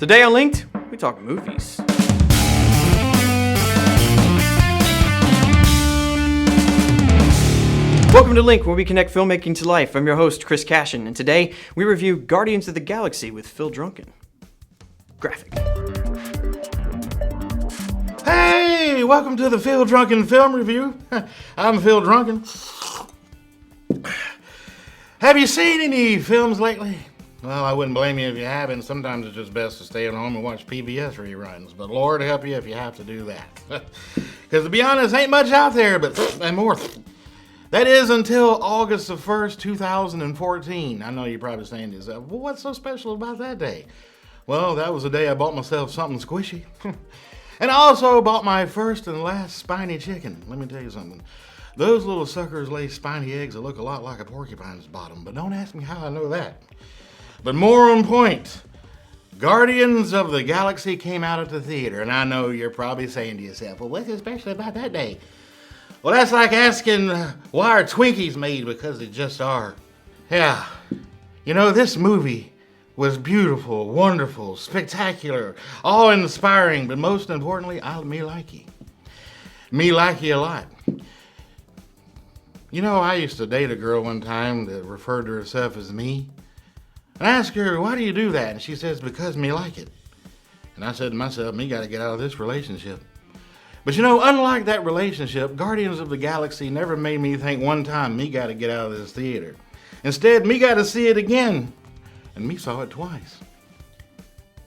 Today on Linked, we talk movies. Welcome to Link, where we connect filmmaking to life. I'm your host, Chris Cashin, and today we review Guardians of the Galaxy with Phil Drunkin. Graphic. Hey, welcome to the Phil Drunkin Film Review. I'm Phil Drunkin. Have you seen any films lately? Well, I wouldn't blame you if you haven't. Sometimes it's just best to stay at home and watch PBS reruns. But Lord help you if you have to do that. Because to be honest, ain't much out there, but and more. That is until August the 1st, 2014. I know you're probably saying to yourself, well, what's so special about that day? Well, that was the day I bought myself something squishy. And I also bought my first and last spiny chicken. Let me tell you something. Those little suckers lay spiny eggs that look a lot like a porcupine's bottom, but don't ask me how I know that. But more on point, Guardians of the Galaxy came out at the theater, and I know you're probably saying to yourself, well, what's so special about that day? Well, that's like asking why are Twinkies made, because they just are. Yeah, you know, this movie was beautiful, wonderful, spectacular, awe-inspiring, but most importantly, me like you. Me like you a lot. You know, I used to date a girl one time that referred to herself as me. And I asked her, why do you do that? And she says, because me like it. And I said to myself, me gotta get out of this relationship. But you know, unlike that relationship, Guardians of the Galaxy never made me think one time me gotta get out of this theater. Instead, me gotta see it again. And me saw it twice.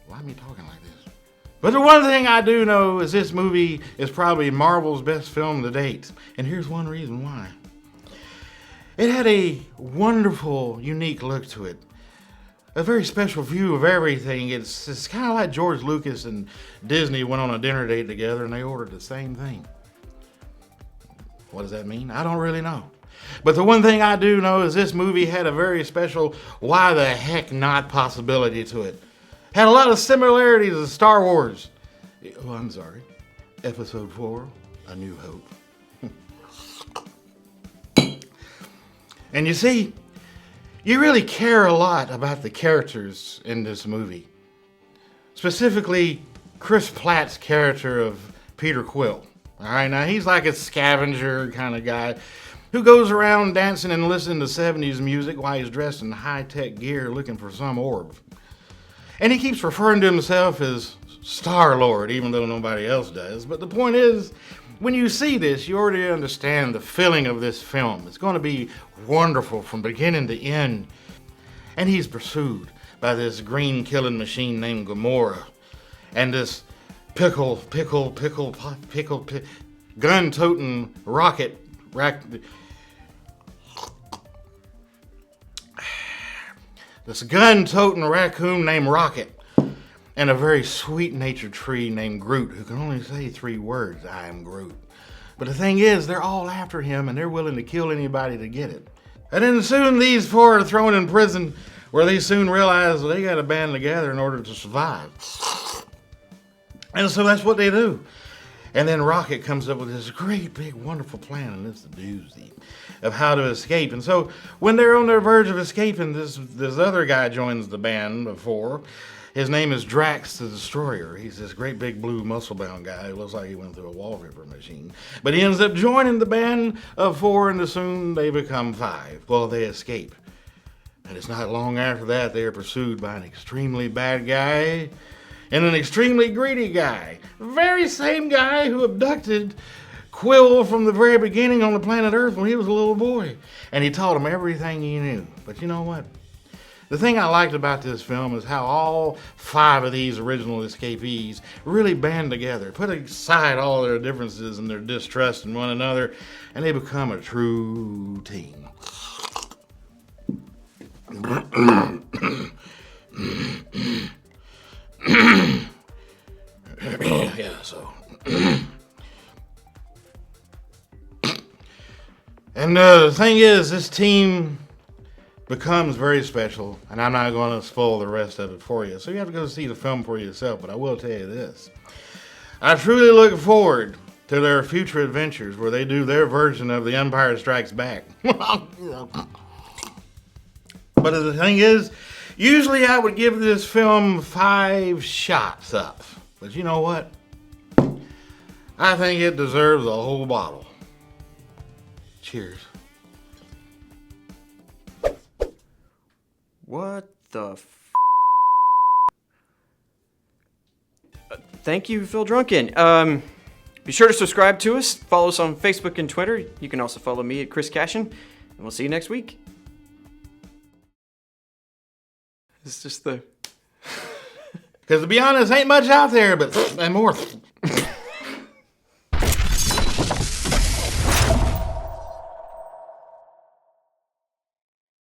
Why me talking like this? But the one thing I do know is this movie is probably Marvel's best film to date. And here's one reason why. It had a wonderful, unique look to it. A very special view of everything. It's kind of like George Lucas and Disney went on a dinner date together and they ordered the same thing. What does that mean? I don't really know. But the one thing I do know is this movie had a very special why the heck not possibility to it. Had a lot of similarities to Star Wars. Oh, I'm sorry. Episode 4, A New Hope. And you see, you really care a lot about the characters in this movie. Specifically, Chris Pratt's character of Peter Quill. All right, now he's like a scavenger kind of guy who goes around dancing and listening to 70s music while he's dressed in high-tech gear looking for some orb. And he keeps referring to himself as Star-Lord, even though nobody else does. But the point is, when you see this, you already understand the feeling of this film. It's going to be wonderful from beginning to end. And he's pursued by this green killing machine named Gamora. And this gun-toting this gun-toting raccoon named Rocket. And a very sweet-natured tree named Groot, who can only say 3 words, I am Groot. But the thing is, they're all after him, and they're willing to kill anybody to get it. And then soon these 4 are thrown in prison, where they soon realize they got to band together in order to survive. And so that's what they do. And then Rocket comes up with this great, big, wonderful plan, and it's a doozy of how to escape. And so when they're on their verge of escaping, this other guy joins the band before. His name is Drax the Destroyer. He's this great big blue muscle-bound guy who looks like he went through a wallpaper machine. But he ends up joining the band of 4, and soon they become 5. Well, they escape. And it's not long after that they are pursued by an extremely bad guy and an extremely greedy guy. The very same guy who abducted Quill from the very beginning on the planet Earth when he was a little boy. And he taught him everything he knew. But you know what? The thing I liked about this film is how all 5 of these original escapees really band together, put aside all their differences and their distrust in one another, and they become a true team. Yeah, so. And the thing is, this team becomes very special, and I'm not going to spoil the rest of it for you, so you have to go see the film for yourself. But I will tell you this: I truly look forward to their future adventures where they do their version of The Empire Strikes Back. But the thing is, Usually I would give this film 5 shots up. But you know what? I think it deserves a whole bottle. Cheers. What the Thank you, Phil Drunkin. Be sure to subscribe to us. Follow us on Facebook and Twitter. You can also follow me at Chris Cashin. And we'll see you next week. It's just the... Because to be honest, ain't much out there, but and more.